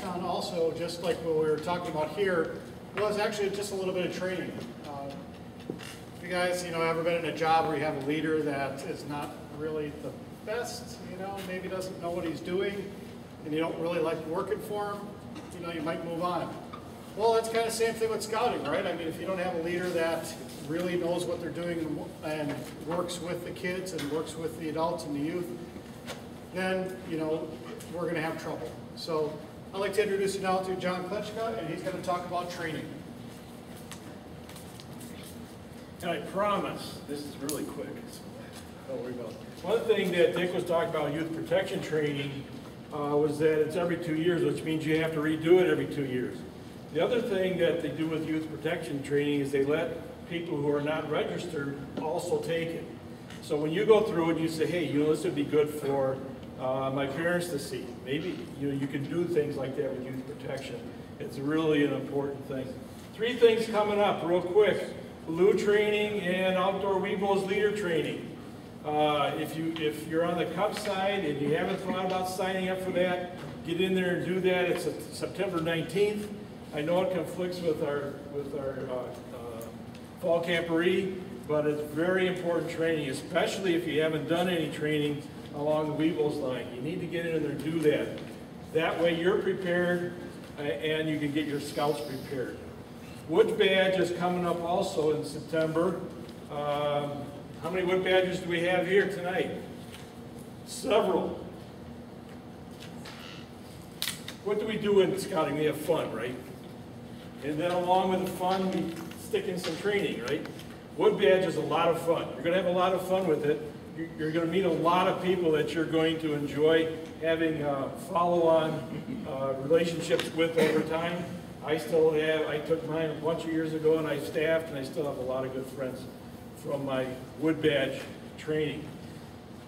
On also, just like what we were talking about here, was actually just a little bit of training. If you guys, ever been in a job where you have a leader that is not really the best, maybe doesn't know what he's doing, and you don't really like working for him, you might move on. Well, that's kind of the same thing with scouting, right? I mean, if you don't have a leader that really knows what they're doing and works with the kids and works with the adults and the youth, then, we're going to have trouble. So I'd like to introduce you now to John Klitschko, and he's going to talk about training. And I promise, this is really quick, so don't worry about it. One thing that Dick was talking about youth protection training was that it's every 2 years, which means you have to redo it every 2 years. The other thing that they do with youth protection training is they let people who are not registered also take it. So when you go through it, you say, hey, this would be good for my parents to see. Maybe you can do things like that with youth protection. It's really an important thing. 3 things coming up real quick. Blue training and outdoor Weebles leader training. If you're on the Cub side and you haven't thought about signing up for that, get in there and do that. It's September 19th. I know it conflicts with our fall camporee, but it's very important training, especially if you haven't done any training along the Weebles line. You need to get in there and do that. That way you're prepared and you can get your scouts prepared. Wood Badge is coming up also in September. How many wood badges do we have here tonight? Several. What do we do in scouting? We have fun, right? And then along with the fun, we stick in some training, right? Wood Badge is a lot of fun. You're going to have a lot of fun with it. You're going to meet a lot of people that you're going to enjoy having follow-on relationships with over time. I took mine a bunch of years ago and I staffed, and I still have a lot of good friends from my Wood Badge training.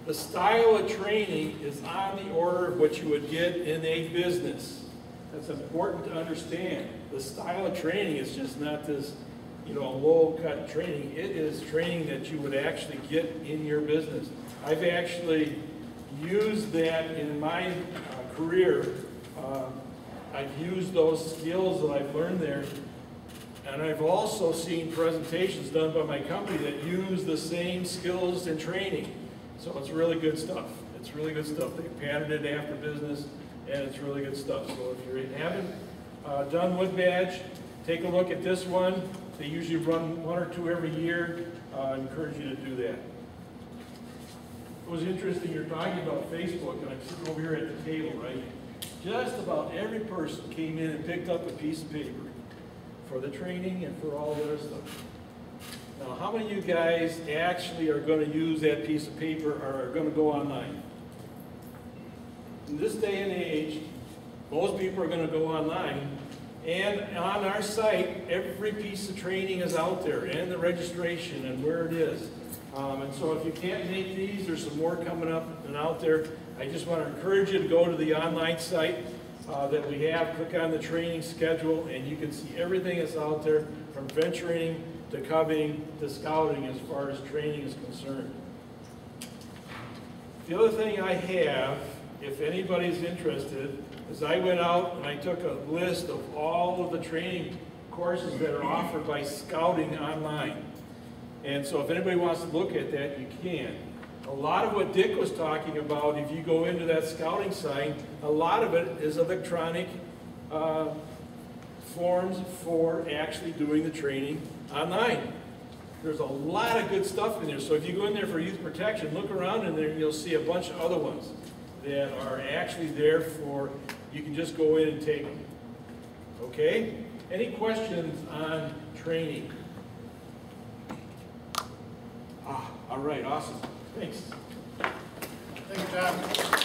The style of training is on the order of what you would get in a business. That's important to understand. The style of training is just not this, low-cut training. It is training that you would actually get in your business. I've actually used that in my career. I've used those skills that I've learned there, and I've also seen presentations done by my company that use the same skills in training. So it's really good stuff. It's really good stuff. They patterned it after business, and it's really good stuff. So if you haven't done Wood Badge, take a look at this one. They usually run 1 or 2 every year. I encourage you to do that. It was interesting, you're talking about Facebook, and I'm sitting over here at the table, right? Just about every person came in and picked up a piece of paper for the training and for all the other stuff. Now, how many of you guys actually are going to use that piece of paper or are going to go online? In this day and age, most people are going to go online, and on our site, every piece of training is out there, and the registration and where it is. And so if you can't make these, there's some more coming up and out there. I just want to encourage you to go to the online site that we have, click on the training schedule, and you can see everything that's out there from venturing to cubbing to scouting as far as training is concerned. The other thing I have, if anybody's interested, is I went out and I took a list of all of the training courses that are offered by Scouting online. And so if anybody wants to look at that, you can. A lot of what Dick was talking about, if you go into that scouting site, a lot of it is electronic forms for actually doing the training online. There's a lot of good stuff in there. So if you go in there for youth protection, look around in there and you'll see a bunch of other ones that are actually there for, you can just go in and take them. Okay? Any questions on training? All right, awesome. Thanks. Thank you, John.